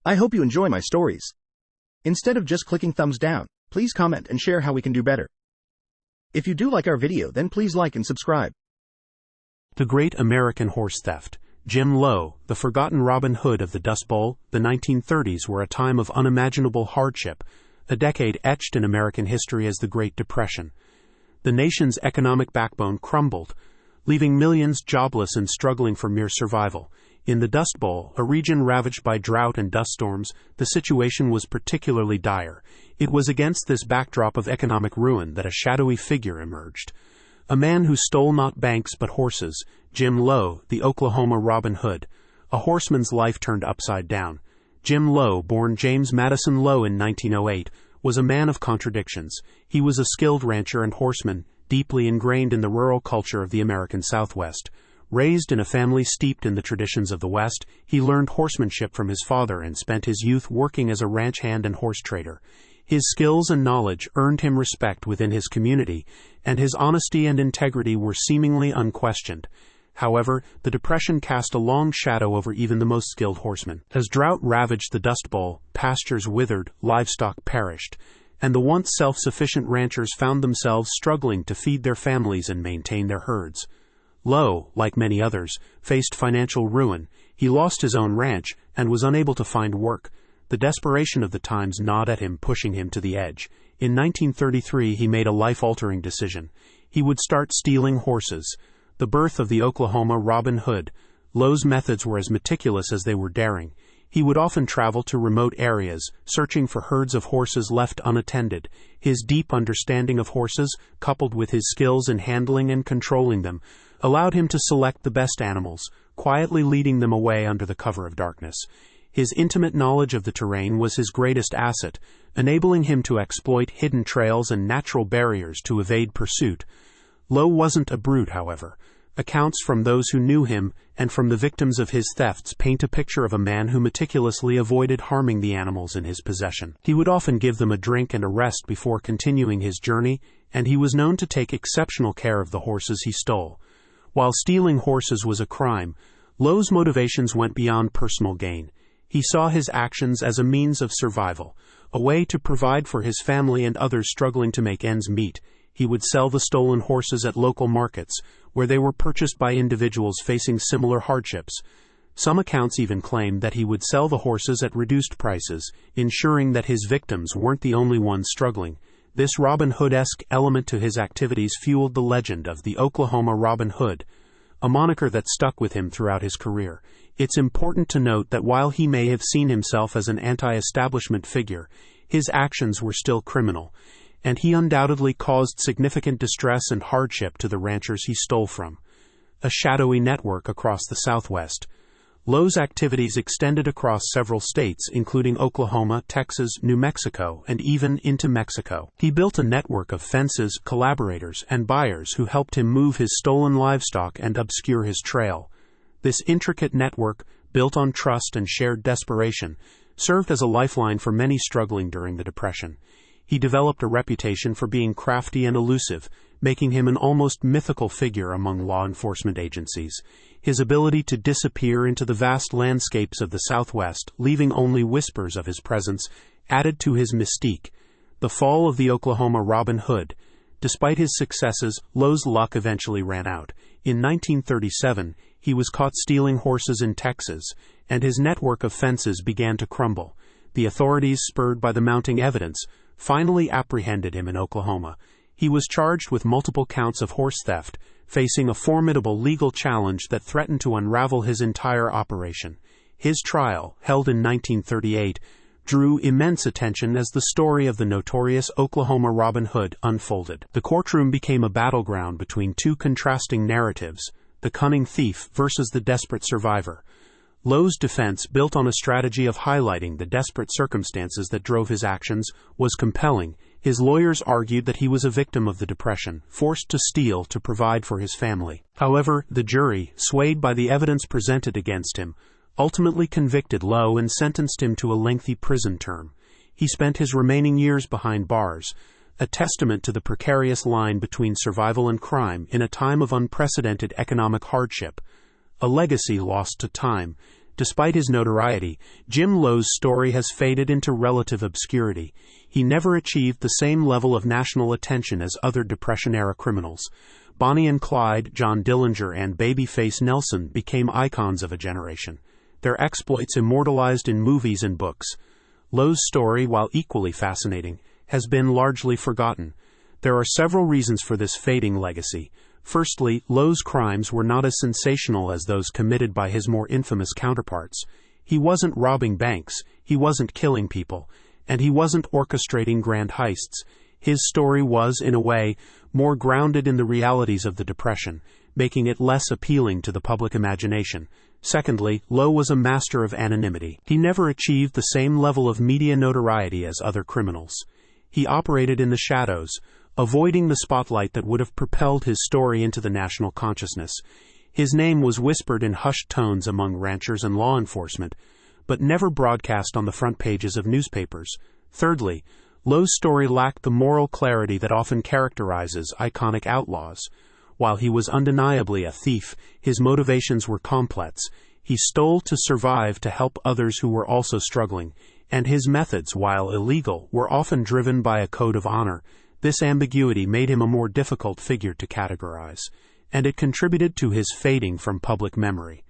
I hope you enjoy my stories. Instead of just clicking thumbs down, please comment and share how we can do better. If you do like our video, then please like and subscribe. The Great American Horse Theft. Jim Lowe, the forgotten Robin Hood of the Dust Bowl. The 1930s were a time of unimaginable hardship, a decade etched in American history as the Great Depression. The nation's economic backbone crumbled, leaving millions jobless and struggling for mere survival. In the Dust Bowl, a region ravaged by drought and dust storms, the situation was particularly dire. It was against this backdrop of economic ruin that a shadowy figure emerged. A man who stole not banks but horses, Jim Lowe, the Oklahoma Robin Hood. A horseman's life turned upside down. Jim Lowe, born James Madison Lowe in 1908, was a man of contradictions. He was a skilled rancher and horseman, deeply ingrained in the rural culture of the American Southwest. Raised in a family steeped in the traditions of the West, he learned horsemanship from his father and spent his youth working as a ranch hand and horse trader. His skills and knowledge earned him respect within his community, and his honesty and integrity were seemingly unquestioned. However, the Depression cast a long shadow over even the most skilled horsemen. As drought ravaged the Dust Bowl, pastures withered, livestock perished, and the once self-sufficient ranchers found themselves struggling to feed their families and maintain their herds. Lowe, like many others, faced financial ruin. He lost his own ranch and was unable to find work. The desperation of the times gnawed at him, pushing him to the edge. In 1933, he made a life-altering decision. He would start stealing horses. The birth of the Oklahoma Robin Hood. Lowe's methods were as meticulous as they were daring. He would often travel to remote areas, searching for herds of horses left unattended. His deep understanding of horses, coupled with his skills in handling and controlling them, allowed him to select the best animals, quietly leading them away under the cover of darkness. His intimate knowledge of the terrain was his greatest asset, enabling him to exploit hidden trails and natural barriers to evade pursuit. Lowe wasn't a brute, however. Accounts from those who knew him and from the victims of his thefts paint a picture of a man who meticulously avoided harming the animals in his possession. He would often give them a drink and a rest before continuing his journey, and he was known to take exceptional care of the horses he stole. While stealing horses was a crime, Lowe's motivations went beyond personal gain. He saw his actions as a means of survival, a way to provide for his family and others struggling to make ends meet. He would sell the stolen horses at local markets, where they were purchased by individuals facing similar hardships. Some accounts even claim that he would sell the horses at reduced prices, ensuring that his victims weren't the only ones struggling. This Robin Hood-esque element to his activities fueled the legend of the Oklahoma Robin Hood, a moniker that stuck with him throughout his career. It's important to note that while he may have seen himself as an anti-establishment figure, his actions were still criminal, and he undoubtedly caused significant distress and hardship to the ranchers he stole from. A shadowy network across the Southwest. Lowe's activities extended across several states, including Oklahoma, Texas, New Mexico, and even into Mexico. He built a network of fences, collaborators, and buyers who helped him move his stolen livestock and obscure his trail. This intricate network, built on trust and shared desperation, served as a lifeline for many struggling during the Depression. He developed a reputation for being crafty and elusive, making him an almost mythical figure among law enforcement agencies. His ability to disappear into the vast landscapes of the Southwest, leaving only whispers of his presence, added to his mystique. The fall of the Oklahoma Robin Hood. Despite his successes, Lowe's luck eventually ran out. In 1937, he was caught stealing horses in Texas, and his network of fences began to crumble. The authorities, spurred by the mounting evidence, finally apprehended him in Oklahoma. He was charged with multiple counts of horse theft, facing a formidable legal challenge that threatened to unravel his entire operation. His trial, held in 1938, drew immense attention as the story of the notorious Oklahoma Robin Hood unfolded. The courtroom became a battleground between two contrasting narratives, the cunning thief versus the desperate survivor. Lowe's defense, built on a strategy of highlighting the desperate circumstances that drove his actions, was compelling. His lawyers argued that he was a victim of the Depression, forced to steal to provide for his family. However, the jury, swayed by the evidence presented against him, ultimately convicted Lowe and sentenced him to a lengthy prison term. He spent his remaining years behind bars, a testament to the precarious line between survival and crime in a time of unprecedented economic hardship. A legacy lost to time, Despite his notoriety, Jim Lowe's story has faded into relative obscurity. He never achieved the same level of national attention as other Depression-era criminals. Bonnie and Clyde, John Dillinger, and Babyface Nelson became icons of a generation, their exploits immortalized in movies and books. Lowe's story, while equally fascinating, has been largely forgotten. There are several reasons for this fading legacy. Firstly, Lowe's crimes were not as sensational as those committed by his more infamous counterparts. He wasn't robbing banks, he wasn't killing people, and he wasn't orchestrating grand heists. His story was, in a way, more grounded in the realities of the Depression, making it less appealing to the public imagination. Secondly, Lowe was a master of anonymity. He never achieved the same level of media notoriety as other criminals. He operated in the shadows, avoiding the spotlight that would have propelled his story into the national consciousness. His name was whispered in hushed tones among ranchers and law enforcement, but never broadcast on the front pages of newspapers. Thirdly, Lowe's story lacked the moral clarity that often characterizes iconic outlaws. While he was undeniably a thief, his motivations were complex. He stole to survive to help others who were also struggling, and his methods, while illegal, were often driven by a code of honor. This ambiguity made him a more difficult figure to categorize, and it contributed to his fading from public memory.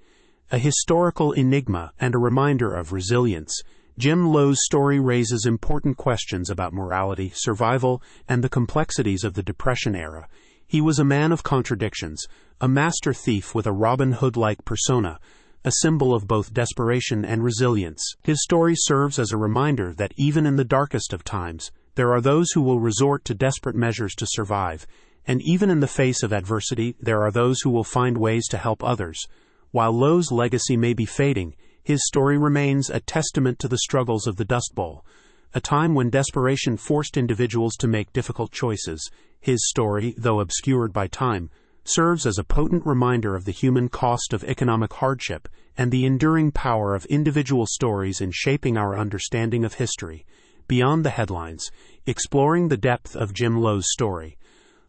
A historical enigma and a reminder of resilience, Jim Lowe's story raises important questions about morality, survival, and the complexities of the Depression era. He was a man of contradictions, a master thief with a Robin Hood-like persona, a symbol of both desperation and resilience. His story serves as a reminder that even in the darkest of times, there are those who will resort to desperate measures to survive, and even in the face of adversity, there are those who will find ways to help others. While Lowe's legacy may be fading, his story remains a testament to the struggles of the Dust Bowl, a time when desperation forced individuals to make difficult choices. His story, though obscured by time, serves as a potent reminder of the human cost of economic hardship and the enduring power of individual stories in shaping our understanding of history. Beyond the headlines, exploring the depth of Jim Lowe's story.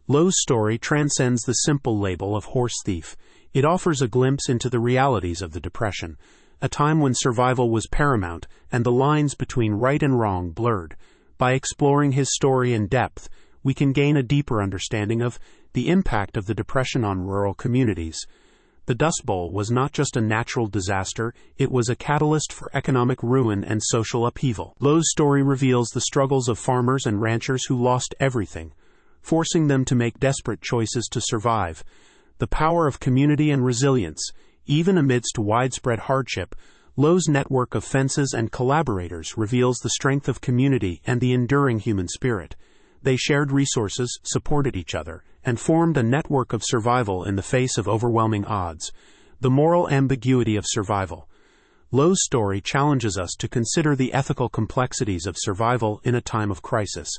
Lowe's story transcends the simple label of horse thief. It offers a glimpse into the realities of the Depression, a time when survival was paramount and the lines between right and wrong blurred. By exploring his story in depth, we can gain a deeper understanding of the impact of the Depression on rural communities. The Dust Bowl was not just a natural disaster, it was a catalyst for economic ruin and social upheaval. Lowe's story reveals the struggles of farmers and ranchers who lost everything, forcing them to make desperate choices to survive. The power of community and resilience. Even amidst widespread hardship, Lowe's network of fences and collaborators reveals the strength of community and the enduring human spirit. They shared resources, supported each other, and formed a network of survival in the face of overwhelming odds. The moral ambiguity of survival. Lowe's story challenges us to consider the ethical complexities of survival in a time of crisis.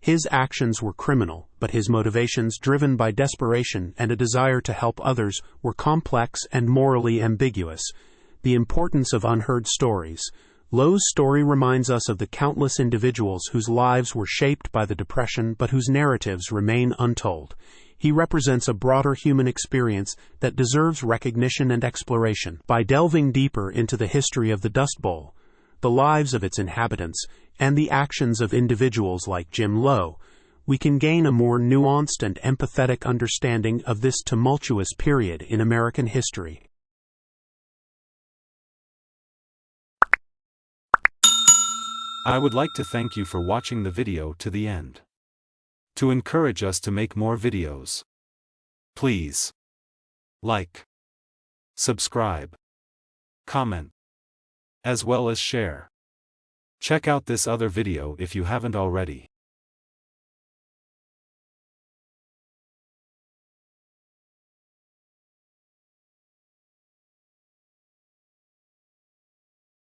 His actions were criminal, but his motivations, driven by desperation and a desire to help others, were complex and morally ambiguous. The importance of unheard stories. Lowe's story reminds us of the countless individuals whose lives were shaped by the Depression but whose narratives remain untold. He represents a broader human experience that deserves recognition and exploration. By delving deeper into the history of the Dust Bowl, the lives of its inhabitants, and the actions of individuals like Jim Lowe, we can gain a more nuanced and empathetic understanding of this tumultuous period in American history. I would like to thank you for watching the video to the end. To encourage us to make more videos, please like, subscribe, comment, as well as share. Check out this other video if you haven't already.